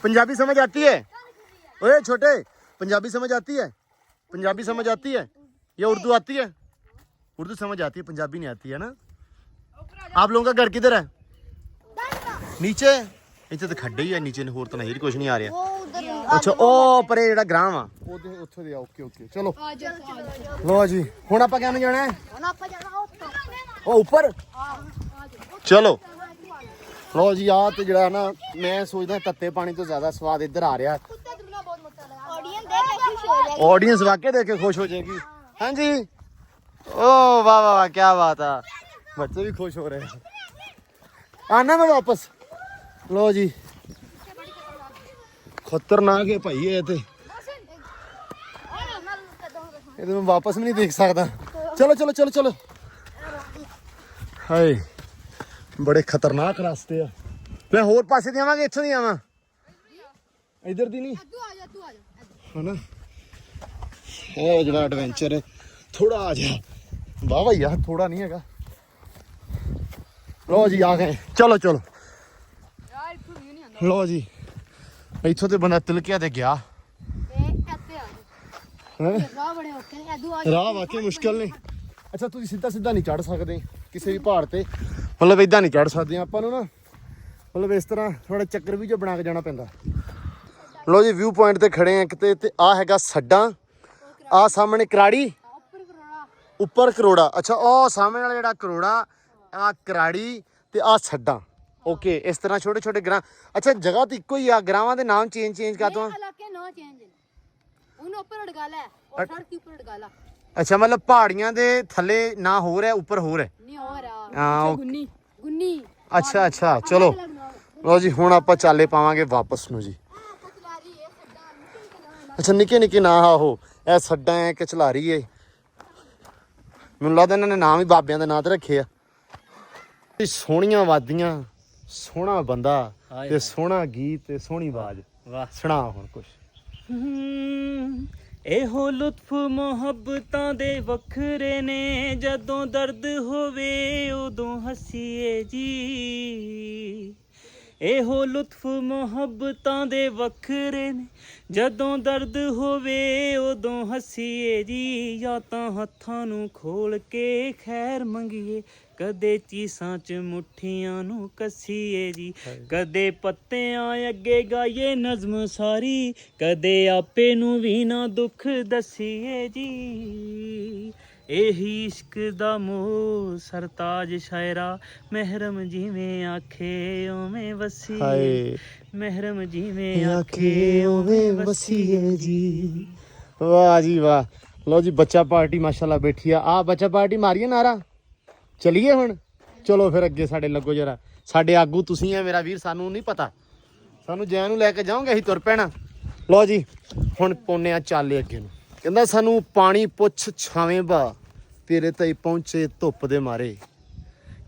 पंजाबी समझ आती है ओए छोटे पंजाबी समझ आती है या उर्दू आती है उर्दू समझ आती है पंजाबी नहीं आती है ना आप लोगों का घर किधर है ਨੀਚੇ ਇੱਥੇ ਤਾਂ ਖੱਡੇ ਹੀ ਆ ਨੀਚੇ ਨੂੰ, ਹੋਰ ਤਾਂ ਨਹੀਂ ਕੁਝ ਨਹੀਂ ਆ ਰਿਹਾ। वो उधर ਅੱਛਾ ਉਹ ਪਰੇ ਜਿਹੜਾ ਗ੍ਰਾਮ ਆ ਉਹਦੇ ਉੱਥੇ ਦੇ ਆ। ਓਕੇ ਚਲੋ ਲੋ ਜੀ, ਹੁਣ ਆਪਾਂ ਕਿਹਨੂੰ ਜਾਣਾ ਹੈ? ना आपका जाना हो ਉਹ ਉੱਪਰ ਚਲੋ। ਲੋ ਜੀ ਆ ਤੇ ਜਿਹੜਾ ਨਾ ਮੈਂ ਸੋਚਦਾ ਤੱਤੇ ਪਾਣੀ ਤੋਂ ਜ਼ਿਆਦਾ ਸਵਾਦ ਇੱਧਰ ਆ ਰਿਹਾ। ऑडियंस देख के खुश हो जाएगी। ਆਡੀਅנס ਵਾਕਿਆ ਦੇਖ ਕੇ ਖੁਸ਼ ਹੋ ਜਾਏਗੀ। ਹਾਂਜੀ ਓ ਵਾਹ ਵਾਹ ਕੀ ਬਾਤ ਆ, ਬੱਚੇ ਵੀ ਖੁਸ਼ ਹੋ ਰਹੇ हैं। ਆਨਾ ਮੈਂ ਵਾਪਸ। ਲੋ ਜੀ ਖਤਰਨਾਕ ਹੈ ਭਾਈ ਇਹ ਤੇ, ਇਹਦੇ ਮੈਂ ਵਾਪਸ ਵੀ ਨਹੀਂ ਦੇਖ ਸਕਦਾ। ਚਲੋ ਹਾਏ ਬੜੇ ਖਤਰਨਾਕ ਰਸਤੇ ਆ। ਮੈਂ ਹੋਰ ਪਾਸੇ ਦੀ ਆਵਾਂਗੇ, ਇੱਥੋਂ ਦੀ ਆਵਾਂ, ਇਧਰ ਦੀ ਨਹੀਂ तू आ जा ਹਨਾ। ਇਹ ਜਿਹੜਾ ਐਡਵੈਂਚਰ ਹੈ ਥੋੜਾ ਆ ਜਾ ਵਾਹ ਭਾਈ ਯਾਰ, ਥੋੜਾ ਨਹੀਂ ਹੈਗਾ। ਲੋ ਜੀ ਆ ਗਏ, ਚਲੋ ਯਾਰ ਇੱਥੋਂ ਵੀ ਨਹੀਂ ਆਉਂਦਾ। ਲੋ ਜੀ ਇੱਥੋਂ ਤੇ ਬੰਦਾ ਤਿਲਕਿਆ ਤੇ ਗਿਆ। ऐसे आ ਹੈਂ? राह बड़े होते हैं तू आ ਰਾਹ ਵਾਕਈ ਮੁਸ਼ਕਲ ਨੇ। ਅੱਛਾ ਤੁਸੀਂ ਸਿੱਧਾ ਨਹੀਂ ਚੜ ਸਕਦੇ ਕਿਸੇ ਵੀ ਪਹਾੜ ਤੇ, ਮਤਲਬ ਇਦਾਂ ਨਹੀਂ ਚੜ ਸਕਦੇ ਆਪਾਂ ਨੂੰ ਨਾ, ਮਤਲਬ ਇਸ ਤਰ੍ਹਾਂ ਥੋੜਾ ਚੱਕਰ ਵੀ ਜੋ ਬਣਾ ਕੇ ਜਾਣਾ ਪੈਂਦਾ। ਲੋ ਜੀ ਵਿਊ ਪੁਆਇੰਟ ਤੇ ਖੜੇ ਆ ਕਿਤੇ, ਤੇ ਆ ਹੈਗਾ ਸੱਡਾ, ਆ ਸਾਹਮਣੇ ਕਰਾੜੀ, ऊपर करोड़ा ਉੱਪਰ ਕਰੋੜਾ। ਅੱਛਾ ਉਹ ਸਾਹਮਣੇ ਵਾਲਾ ਜਿਹੜਾ ਕਰੋੜਾ, ਆ ਕਰਾੜੀ ਤੇ ਆ ਸੱਡਾ। ਓਕੇ ਇਸ ਤਰ੍ਹਾਂ ਛੋਟੇ ਛੋਟੇ ਗ੍ਰਾਂ। ਅੱਛਾ ਜਗ੍ਹਾ ਤਾਂ ਇੱਕੋ ਹੀ ਆ, ਗ੍ਰਾਵਾਂ ਦੇ ਨਾਮ ਚੇਂਜ ਕਰ ਦੋ। इलाके नो चेंज है उन ऊपर अड़गाला है और सड़क के ऊपर अड़गाला ਅੱਛਾ ਮਤਲਬ ਪਹਾੜੀਆਂ ਦੇ ਥੱਲੇ ਨਾ ਹੋਰ ਹੈ, ਉੱਪਰ ਹੋਰ ਹੈ। नहीं हो रहा ਹਾਂ ਗੁੰਨੀ गुन्नी ਅੱਛਾ ਚਲੋ। ਲੋ ਜੀ ਹੁਣ ਆਪਾਂ ਚਾਲੇ ਪਾਵਾਂਗੇ ਵਾਪਸ ਨੂੰ ਜੀ। ਅੱਛਾ ਨਿੱਕੇ ਨਾ ਆਹੋ ਇਹ ਸੱਡਾ ਹੈ ਕਿ ਚਲਾਰੀ ਏ, ਮੈਨੂੰ ਲੱਗਦਾ ਇਹਨਾਂ ਨੇ ਨਾਮ ਹੀ ਬਾਬਿਆਂ ਦੇ ਨਾਂ ਤੇ ਰੱਖੇ ਆ। ਇਹ ਸੋਹਣੀਆਂ ਵਾਦੀਆਂ, ਸੋਹਣਾ ਬੰਦਾ ਤੇ ਸੋਹਣਾ ਗੀਤ ਤੇ ਸੋਹਣੀ ਆਵਾਜ਼। ਵਾਹ। ਸੁਣਾ ਹੁਣ ਕੁਛ। ਇਹੋ ਲੁਤਫ ਮੁਹੱਬਤਾਂ ਦੇ ਵੱਖਰੇ ਨੇ, ਜਦੋਂ ਦਰਦ ਹੋਵੇ ਉਦੋਂ ਹੱਸੀਏ ਜੀ। ਇਹੋ ਲੁਤਫ ਮੁਹੱਬਤਾਂ ਦੇ ਵੱਖਰੇ ਨੇ, ਜਦੋਂ ਦਰਦ ਹੋਵੇ ਉਦੋਂ ਹੱਸੀਏ ਜੀ। ਜਾਂ ਤਾਂ ਹੱਥਾਂ ਨੂੰ ਖੋਲ ਕੇ ਖੈਰ ਮੰਗੀਏ, ਕਦੇ ਚੀਸਾਂ ਚ ਮੁੱਠੀਆਂ ਨੂੰ ਕੱਸੀਏ ਜੀ। ਕਦੇ ਪੱਤਿਆਂ ਅੱਗੇ ਗਾਈਏ ਨਜ਼ਮ ਸਾਰੀ, ਕਦੇ ਆਪੇ ਨੂੰ ਵੀ ਨਾ ਦੁੱਖ ਦਸੀਏ ਜੀ। ਇਹੀ ਇਸ਼ਕ ਦਾ ਮੋਹ ਸਰਤਾਜ ਸ਼ਾਇਰਾ, ਮਹਿਰਮ ਜਿਵੇਂ ਆਖੇ ਉਵੇਂ ਵਸੀਏ। ਮਹਿਰਮ ਜਿਵੇਂ ਆਖੇ ਉਵੇਂ ਵਸੀਏ ਜੀ। ਵਾਹ ਜੀ ਵਾਹ। ਲੋ ਜੀ ਬੱਚਾ ਪਾਰਟੀ ਮਾਸ਼ਾਅੱਲਾ ਬੈਠੀ ਆ ਬੱਚਾ ਪਾਰਟੀ ਮਾਰੀਏ ਨਾਰਾ। ਚਲੀਏ ਹੁਣ, ਚਲੋ ਫਿਰ ਅੱਗੇ ਸਾਡੇ ਲੱਗੋ ਜਰਾ। ਸਾਡੇ ਆਗੂ ਤੁਸੀਂ ਆ ਮੇਰਾ ਵੀਰ, ਸਾਨੂੰ ਨਹੀਂ ਪਤਾ, ਸਾਨੂੰ ਜੈ ਨੂੰ ਲੈ ਕੇ ਜਾਓਗੇ ਅਸੀਂ ਤੁਰ ਪੈਣਾ। ਲੋ ਜੀ ਹੁਣ ਪਾਉਂਦੇ ਆ ਚਾਲੇ ਅੱਗੇ ਨੂੰ। ਕਹਿੰਦਾ ਸਾਨੂੰ ਪਾਣੀ ਪੁੱਛ ਛਾਵੇਂ ਬਾ, ਤੇਰੇ ਤਾਈ ਪਹੁੰਚੇ ਧੁੱਪ ਦੇ ਮਾਰੇ,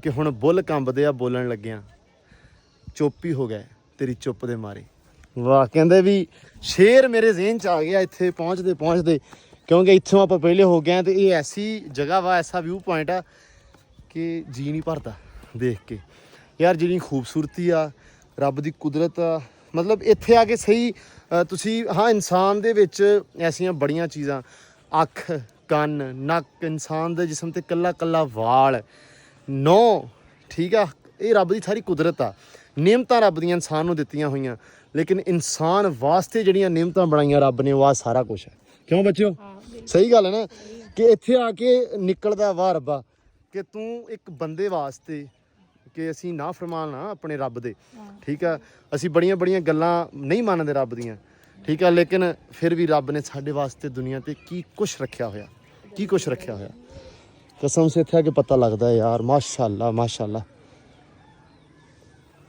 ਕਿ ਹੁਣ ਬੁੱਲ ਕੰਬਦੇ ਆ ਬੋਲਣ ਲੱਗਿਆ, ਚੁੱਪ ਹੀ ਹੋ ਗਏ ਤੇਰੀ ਚੁੱਪ ਦੇ ਮਾਰੇ। ਵਾਹ। ਕਹਿੰਦੇ ਵੀ ਸ਼ੇਰ ਮੇਰੇ ਜ਼ਿਹਨ ਚ ਆ ਗਿਆ ਇੱਥੇ ਪਹੁੰਚਦੇ, ਕਿਉਂਕਿ ਇੱਥੋਂ ਆਪਾਂ ਪਹਿਲੇ ਹੋ ਗਏ ਤੇ ਇਹ ਐਸੀ ਜਗ੍ਹਾ ਵਾ, ਐਸਾ ਵਿਊ ਪੁਆਇੰਟ ਆ ਕਿ ਜੀ ਨਹੀਂ ਭਰਦਾ ਦੇਖ ਕੇ ਯਾਰ। ਜਿਹੜੀ ਖੂਬਸੂਰਤੀ ਆ, ਰੱਬ ਦੀ ਕੁਦਰਤ ਆ, ਮਤਲਬ ਇੱਥੇ ਆ ਕੇ ਸਹੀ ਤੁਸੀਂ ਹਾਂ ਇਨਸਾਨ ਦੇ ਵਿੱਚ ਐਸੀਆਂ ਬੜੀਆਂ ਚੀਜ਼ਾਂ, ਅੱਖ ਕੰਨ ਨੱਕ, ਇਨਸਾਨ ਦੇ ਜਿਸਮ ਤੇ ਕੱਲਾ ਵਾਲ, ਨੌ, ਠੀਕ ਆ, ਇਹ ਰੱਬ ਦੀ ਸਾਰੀ ਕੁਦਰਤ ਆ। ਨਿਯਮਤਾਂ ਰੱਬ ਦੀਆਂ ਇਨਸਾਨ ਨੂੰ ਦਿੱਤੀਆਂ ਹੋਈਆਂ, ਲੇਕਿਨ ਇਨਸਾਨ ਵਾਸਤੇ ਜਿਹੜੀਆਂ ਨਿਯਮਤਾਂ ਬਣਾਈਆਂ ਰੱਬ ਨੇ ਉਹ ਆ ਸਾਰਾ ਕੁਛ ਹੈ। ਕਿਉਂ ਬੱਚਿਓ? ਸਹੀ ਗੱਲ ਹੈ ਨਾ, ਕਿ ਇੱਥੇ ਆ ਕੇ ਨਿਕਲਦਾ ਵਾਹ ਰੱਬਾ ਕਿ ਤੂੰ ਇੱਕ ਬੰਦੇ ਵਾਸਤੇ, ਕਿ ਅਸੀਂ ਨਾ ਫਰਮਾਨ ਆ ਆਪਣੇ ਰੱਬ ਦੇ, ਠੀਕ ਆ। ਅਸੀਂ ਬੜੀਆਂ ਗੱਲਾਂ ਨਹੀਂ ਮੰਨਦੇ ਰੱਬ ਦੀਆਂ, ਠੀਕ ਆ, ਲੇਕਿਨ ਫਿਰ ਵੀ ਰੱਬ ਨੇ ਸਾਡੇ ਵਾਸਤੇ ਦੁਨੀਆ ਤੇ ਕੀ ਕੁਛ ਰੱਖਿਆ ਹੋਇਆ ਕਸਮ ਸੇ ਇੱਥੇ ਆ ਕੇ ਪਤਾ ਲੱਗਦਾ ਯਾਰ। ਮਾਸ਼ਾਅੱਲਾ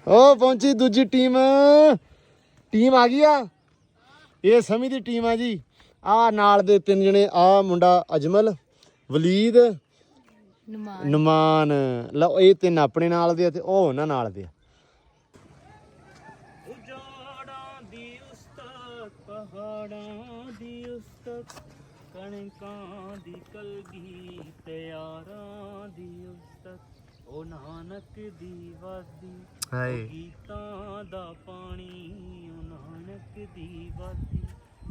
ਉਹ ਪਹੁੰਚੀ ਦੂਜੀ ਟੀਮ ਆ ਗਈ ਆ, ਇਹ ਸਮੀ ਦੀ ਟੀਮ ਆ ਜੀ। ਆ ਨਾਲ ਦੇ 3 ਜਣੇ, ਆ ਮੁੰਡਾ ਅਜਮਲ, ਵਲੀਦ, ਨੁਮਾਨ। ਲਓ ਇਹ 3 ਆਪਣੇ ਨਾਲ ਦੇ ਆ ਤੇ ਉਹ ਉਹਨਾਂ ਨਾਲ ਦੇ ਆ। ਉਜਾੜਾਂ ਦੀ ਉਸਤਤ, ਪਹਾੜਾਂ ਦੀ ਉਸਤਤ, ਕਣਕਾਂ ਦੀ ਕਲਗੀ, ਤਿਆਰਾਂ ਦੀ ਉਸਤਤ, ਉਹ ਨਾਨਕ ਦੀ ਵਾਦੀ, ਉਹ ਗੀਤਾਂ ਦਾ ਪਾਣੀ, ਉਹ ਨਾਨਕ ਦੀ ਵਾਦੀ,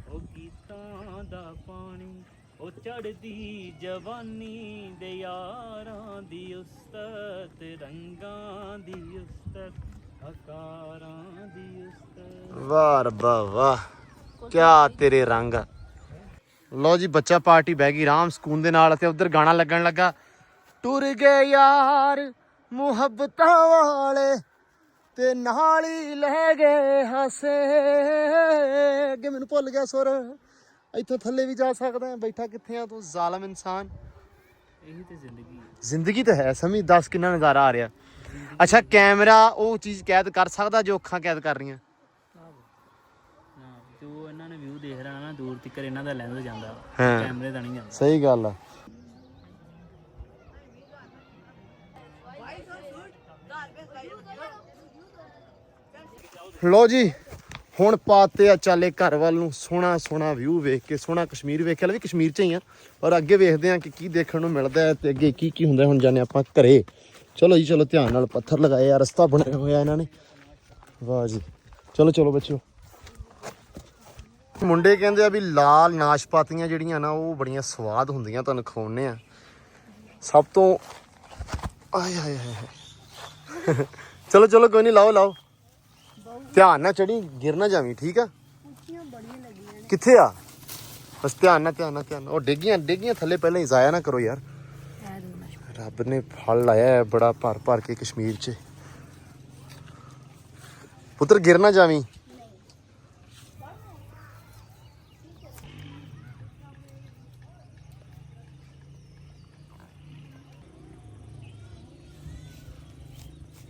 ਉਹ ਗੀਤਾਂ ਦਾ ਪਾਣੀ, ਉਹ ਚੜ੍ਹਦੀ ਜਵਾਨੀ ਦੇ ਯਾਰਾਂ ਦੀ ਉਸਤਤ, ਰੰਗਾਂ ਦੀ ਉਸਤਤ, ਆਕਾਰਾਂ ਦੀ ਉਸਤਾਦ। ਵਾਹ ਰੱਬਾ ਵਾਹ, ਕਿਆ ਤੇਰੇ ਰੰਗ ਆ। ਲਓ ਜੀ ਬੱਚਾ ਪਾਰਟੀ ਬਹਿ ਗਈ ਆਰਾਮ ਸਕੂਨ ਦੇ ਨਾਲ, ਤੇ ਉਧਰ ਗਾਣਾ ਲੱਗਣ ਲੱਗਾ, ਟੁਰ ਗਏ ਯਾਰ ਮੁਹੱਬਤਾਂ ਵਾਲੇ ਤੇ ਨਾਲ ਹੀ ਲੈ ਗਏ ਹਾਸੇ। ਅੱਗੇ ਮੈਨੂੰ ਭੁੱਲ ਗਿਆ ਸੁਰ, ਇੱਥੋਂ ਥੱਲੇ ਵੀ ਜਾ ਸਕਦਾ, ਬੈਠਾ ਕਿੱਥੇ ਆ ਤੂੰ ਜ਼ਾਲਮ ਇਨਸਾਨ। ਇਹੀ ਤੇ ਜ਼ਿੰਦਗੀ ਹੈ। ਜ਼ਿੰਦਗੀ ਤਾਂ ਹੈ ਸਮੀ, ਦੱਸ ਕਿੰਨਾ ਨਜ਼ਾਰਾ ਆ ਰਿਹਾ। ਅੱਛਾ ਕੈਮਰਾ ਉਹ ਚੀਜ਼ ਕੈਦ ਕਰ ਸਕਦਾ ਜੋ ਅੱਖਾਂ ਕੈਦ ਕਰ ਰਹੀਆਂ? ਨਾ ਜੋ ਇਹਨਾਂ ਨੇ ਵਿਊ ਦੇਖ ਰਿਹਾ ਨਾ ਦੂਰ ਤੱਕ ਇਹਨਾਂ ਦਾ ਲੈਂਸ ਜਾਂਦਾ, ਹਾਂ। ਕੈਮਰੇ ਦਾ ਨਹੀਂ ਜਾਂਦਾ। ਸਹੀ ਗੱਲ ਆ। ਲੋ ਜੀ ਹੁਣ ਪਾਤੇ ਆ ਚਾਲੇ ਘਰ ਵੱਲ ਨੂੰ, ਸੋਹਣਾ ਸੋਹਣਾ ਵਿਊ ਵੇਖ ਕੇ, ਸੋਹਣਾ ਕਸ਼ਮੀਰ ਵੇਖ ਕੇ, ਵੀ ਕਸ਼ਮੀਰ ਚ ਹੀ ਆ, ਔਰ ਅੱਗੇ ਵੇਖਦੇ ਆ ਕਿ ਕੀ ਦੇਖਣ ਨੂੰ ਮਿਲਦਾ ਹੈ ਤੇ ਅੱਗੇ ਕੀ ਕੀ ਹੁੰਦਾ। ਹੁਣ ਜਾਣੇ ਆਪਾਂ ਘਰੇ। ਚਲੋ ਜੀ ਚਲੋ, ਧਿਆਨ ਨਾਲ ਪੱਥਰ ਲਗਾਏ ਆ, ਰਸਤਾ ਬਣਾਇਆ ਹੋਇਆ ਇਹਨਾਂ ਨੇ। ਵਾਹ ਜੀ, ਚਲੋ ਚਲੋ ਬੱਚਿਓ। ਮੁੰਡੇ ਕਹਿੰਦੇ ਆ ਵੀ ਲਾਲ ਨਾਸ਼ਪਾਤੀਆਂ ਜਿਹੜੀਆਂ ਨਾ ਉਹ ਬੜੀਆਂ ਸਵਾਦ ਹੁੰਦੀਆਂ, ਤੁਹਾਨੂੰ ਖਵਾਉਣੇ ਆ। ਸਭ ਤੋਂ ਆਏ ਹਾਏ ਹਾਏ ਚਲੋ ਚਲੋ ਕੋਈ ਨਹੀਂ, ਲਾਓ ਲਾਓ, ਧਿਆਨ ਨਾਲ ਚੜੀ, ਗਿਰ ਨਾ ਜਾਵੀਂ, ਠੀਕ ਆ? ਕਿੱਥੇ ਆ? ਬਸ ਧਿਆਨ ਨਾਲ ਧਿਆਨ ਨਾਲ ਧਿਆਨ ਨਾਲ। ਉਹ ਡੇਗੀਆਂ ਥੱਲੇ ਪਹਿਲਾਂ ਹੀ ਜ਼ਾਇਆ ਨਾ ਕਰੋ ਯਾਰ। ਰੱਬ ਨੇ ਫਲ ਲਾਇਆ ਹੈ ਬੜਾ ਭਰ ਭਰ ਕੇ ਕਸ਼ਮੀਰ 'ਚ। ਪੁੱਤਰ ਗਿਰ ਨਾ ਜਾਵੀਂ।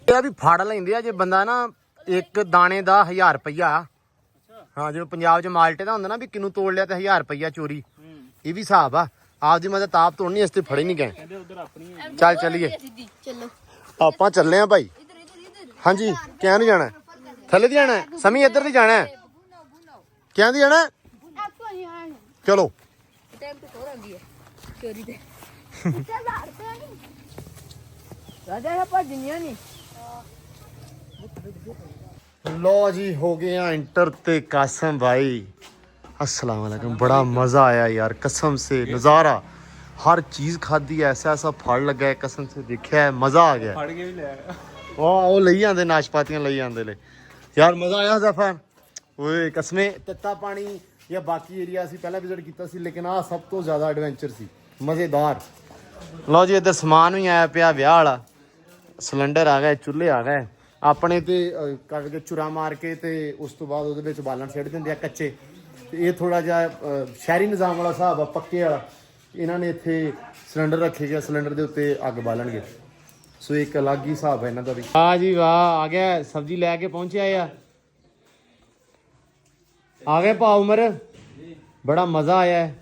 ਇਹ ਵੀ ਫੜ ਲੈਂਦੇ ਆ ਜੇ ਬੰਦਾ ਨਾ ਇੱਕ ਦਾਣੇ ਦਾ 1000 ਰੁਪਈਆ। ਹਾਂ ਜਿਵੇਂ ਪੰਜਾਬ 'ਚ ਮਾਲਟੇ ਦਾ ਹੁੰਦਾ ਨਾ ਵੀ ਕਿਨੂੰ ਤੋੜ ਲਿਆ ਤੇ 1000 ਰੁਪਈਆ ਚੋਰੀ, ਇਹ ਵੀ ਹਿਸਾਬ ਆ। ਆਪਦੀ ਮੈਂ ਤਾਂ ਤਾਪ ਤੋੜਨੀ, ਇਸ ਤੇ ਫੜੇ ਨਹੀਂ ਗਏ। ਚੱਲ ਚੱਲੀਏ, ਆਪਾਂ ਚੱਲੇ ਆ ਭਾਈ। ਹਾਂਜੀ ਕਿਆ ਨੂੰ ਜਾਣਾ? ਥੱਲੇ ਦੀ ਜਾਣਾ? ਸਮੀ ਇੱਧਰ ਦੀ ਜਾਣਾ? ਕਿਆ ਦੀ ਜਾਣਾ? ਚਲੋ ਲੋ ਜੀ ਹੋ ਗਏ ਆ ਇੰਟਰ ਤੇ ਕਾਸਮ ਭਾਈ। अस्सलाम वालेकुम। बड़ा मज़ा आया यार कसम से, नज़ारा हर चीज़ खाधी, ऐसा ऐसा फड़ लगा है कसम से, देखा है मज़ा आ गया। फड़ के भी ले आया वाह, वो लई आंदे नाशपातियां लई आंदे ले यार, मज़ा आया ज़फर। ओए कसमें तत्ता पानी या बाकी एरिया ਅਸੀਂ ਪਹਿਲਾਂ ਵਿਜ਼ਿਟ ਕੀਤਾ ਸੀ, ਲੇਕਿਨ ਆ ਸਭ ਤੋਂ ਜ਼ਿਆਦਾ ਐਡਵੈਂਚਰ ਸੀ, ਮਜ਼ੇਦਾਰ। ਲਓ ਜੀ ਇੱਧਰ ਸਮਾਨ ਵੀ ਆਇਆ ਪਿਆ ਵਿਆਹ ਵਾਲਾ, ਸਿਲੰਡਰ ਆ ਗਏ, ਚੁੱਲ੍ਹੇ ਆ ਗਏ ਆਪਣੇ, ਤੇ ਕੱਢ ਕੇ ਚੁਰਾ ਮਾਰ ਕੇ ਤੇ ਉਸ ਤੋਂ ਬਾਅਦ ਉਹਦੇ ਵਿੱਚ ਬਾਲਣ ਸਿੱਟ ਦਿੰਦੇ ਆ ਕੱਚੇ। ਤੇ ਇਹ ਥੋੜਾ ਜਿਹਾ ਸ਼ਹਿਰੀ ਨਿਜ਼ਾਮ ਵਾਲਾ ਹਿਸਾਬ ਆ, ਪੱਕੇ ਵਾਲਾ। ਇਹਨਾਂ ਨੇ ਇੱਥੇ ਸਿਲੰਡਰ ਰੱਖੇ ਗਿਆ, ਸਿਲੰਡਰ ਦੇ ਉੱਤੇ ਅੱਗ ਬਾਲਣਗੇ। ਸੋ ਇੱਕ ਅਲੱਗ ਹੀ ਹਿਸਾਬ ਹੈ ਇਹਨਾਂ ਦਾ ਵੀ। ਵਾਹ ਜੀ ਵਾਹ, ਆ ਗਿਆ ਸਬਜ਼ੀ ਲੈ ਕੇ ਪਹੁੰਚਿਆ ਆ ਗਏ ਭਾ ਉਮਰ। बड़ा मजा आया है,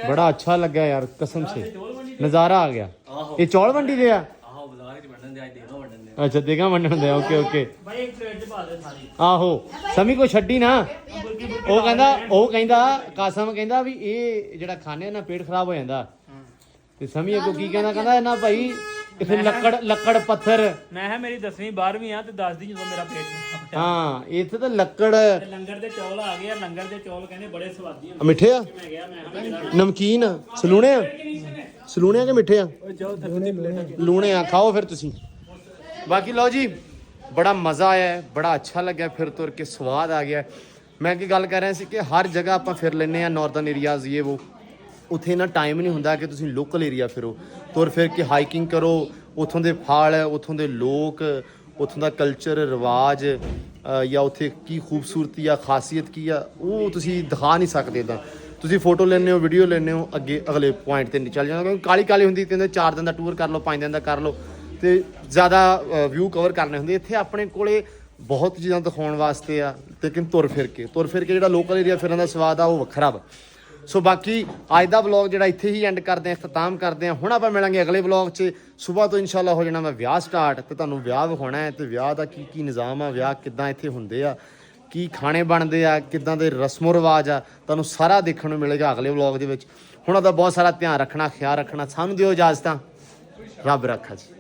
बड़ा अच्छा लगा यार कसम से, नज़ारा आ गया। ये चौल मंडी दे आ? अच्छा देगा वंडन दे, ओके ओके। आहो समी को छड्डी ना, ਉਹ ਕਹਿੰਦਾ ਕਾਸਮ ਕਹਿੰਦਾ ਵੀ ਇਹ ਜਿਹੜਾ ਖਾਣੇ ਨਾ ਪੇਟ ਖਰਾਬ ਹੋ ਜਾਂਦਾ। ਤੇ ਸਮੀ ਅੱਗੋਂ ਕੀ ਕਹਿੰਦਾ ਇਹਨਾਂ ਭਾਈ ਕਿਥੇ ਲੱਕੜ ਪੱਥਰ। ਮੈਂ ਕਿਹਾ ਮੇਰੀ 10ਵੀਂ 12ਵੀਂ ਆ ਤੇ ਦੱਸਦੀ ਜਦੋਂ ਮੇਰਾ ਪੇਟ। ਹਾਂ ਇੱਥੇ ਤਾਂ ਲੱਕੜ। ਲੰਗਰ ਦੇ ਚੌਲ ਆ ਗਏ, ਲੰਗਰ ਦੇ ਚੌਲ ਕਹਿੰਦੇ ਬੜੇ ਸਵਾਦੀ ਹੁੰਦੇ। ਮਿੱਠੇ ਆ? ਮੈਂ ਗਿਆ, ਮੈਂ ਨਮਕੀਨ ਆ? ਸਲੂਣੇ ਆ? ਸਲੂਣੇ ਆ ਕਿ ਮਿੱਠੇ ਆ? ਲੂਣੇ ਆ, ਖਾਓ ਫਿਰ ਤੁਸੀਂ। ਬਾਕੀ ਲਓ ਜੀ ਬੜਾ ਮਜ਼ਾ ਆਇਆ ਹੈ, ਬੜਾ ਅੱਛਾ ਲੱਗਿਆ, ਫਿਰ ਤੁਰ ਕੇ ਸਵਾਦ ਆ ਗਿਆ। ਮੈਂ ਕੀ ਗੱਲ ਕਰ ਰਿਹਾ ਸੀ ਕਿ ਹਰ ਜਗ੍ਹਾ ਆਪਾਂ ਫਿਰ ਲੈਂਦੇ ਹਾਂ, ਨਾਰਦਰਨ ਏਰੀਆਜ਼ ਇਹ ਉਹ, ਉੱਥੇ ਨਾ ਟਾਈਮ ਨਹੀਂ ਹੁੰਦਾ ਕਿ ਤੁਸੀਂ ਲੋਕਲ ਏਰੀਆ ਫਿਰੋ, ਤੁਰ ਫਿਰ ਕੇ ਹਾਈਕਿੰਗ ਕਰੋ, ਉੱਥੋਂ ਦੇ ਫਲ, ਉੱਥੋਂ ਦੇ ਲੋਕ, ਉੱਥੋਂ ਦਾ ਕਲਚਰ ਰਿਵਾਜ, ਜਾਂ ਉੱਥੇ ਕੀ ਖੂਬਸੂਰਤੀ ਆ, ਖਾਸੀਅਤ ਕੀ ਆ, ਉਹ ਤੁਸੀਂ ਦਿਖਾ ਨਹੀਂ ਸਕਦੇ। ਤਾਂ ਤੁਸੀਂ ਫੋਟੋ ਲੈਂਦੇ ਹੋ, ਵੀਡੀਓ ਲੈਂਦੇ ਹੋ, ਅੱਗੇ ਅਗਲੇ ਪੁਆਇੰਟ 'ਤੇ ਨਹੀਂ ਚੱਲ ਜਾਂਦਾ, ਕਿਉਂਕਿ ਕਾਲੀ ਹੁੰਦੀ। ਕਹਿੰਦੇ 4 ਦਿਨ ਦਾ ਟੂਰ ਕਰ ਲਓ, 5 ਦਿਨ ਦਾ ਕਰ ਲਓ, ਤੇ ਜ਼ਿਆਦਾ ਵਿਊ ਕਵਰ ਕਰਨੇ ਹੁੰਦੇ। ਇੱਥੇ ਆਪਣੇ ਕੋਲੇ ਬਹੁਤ ਚੀਜ਼ਾਂ ਦਿਖਾਉਣ ਵਾਸਤੇ ਆ, ਲੇਕਿਨ ਤੁਰ ਫਿਰ ਕੇ ਜਿਹੜਾ ਲੋਕਲ ਏਰੀਆ ਫਿਰਨ ਦਾ ਸਵਾਦ ਆ ਉਹ ਵੱਖਰਾ ਵਾ। ਸੋ ਬਾਕੀ ਅੱਜ ਦਾ ਵਲੌਗ ਜਿਹੜਾ ਇੱਥੇ ਹੀ ਐਂਡ ਕਰਦੇ ਹਾਂ, ਇਖਤਤਾਮ ਕਰਦੇ ਹਾਂ। ਹੁਣ ਆਪਾਂ ਮਿਲਾਂਗੇ ਅਗਲੇ ਵਲੌਗ 'ਚ। ਸਵੇਰ ਤੋਂ ਇਨਸ਼ਾਅੱਲਾ ਹੋ ਜਾਣਾ ਮੈਂ ਵਿਆਹ ਸਟਾਰਟ, ਤੇ ਤੁਹਾਨੂੰ ਵਿਆਹ ਵਿਖਾਉਣਾ ਹੈ, ਤੇ ਵਿਆਹ ਦਾ ਕੀ ਨਿਜ਼ਾਮ ਆ, ਵਿਆਹ ਕਿੱਦਾਂ ਇੱਥੇ ਹੁੰਦੇ ਆ, ਕੀ ਖਾਣੇ ਬਣਦੇ ਆ, ਕਿੱਦਾਂ ਦੇ ਰਸਮੋ ਰਿਵਾਜ ਆ, ਤੁਹਾਨੂੰ ਸਾਰਾ ਦੇਖਣ ਨੂੰ ਮਿਲੇਗਾ ਅਗਲੇ ਵਲੌਗ ਦੇ ਵਿੱਚ। ਹੁਣ ਉਹਦਾ ਬਹੁਤ ਸਾਰਾ ਧਿਆਨ ਰੱਖਣਾ, ਖਿਆਲ ਰੱਖਣਾ। ਸਾਨੂੰ ਦਿਓ ਇਜਾਜ਼ਤਾਂ, ਰੱਬ ਰੱਖਾ ਜੀ।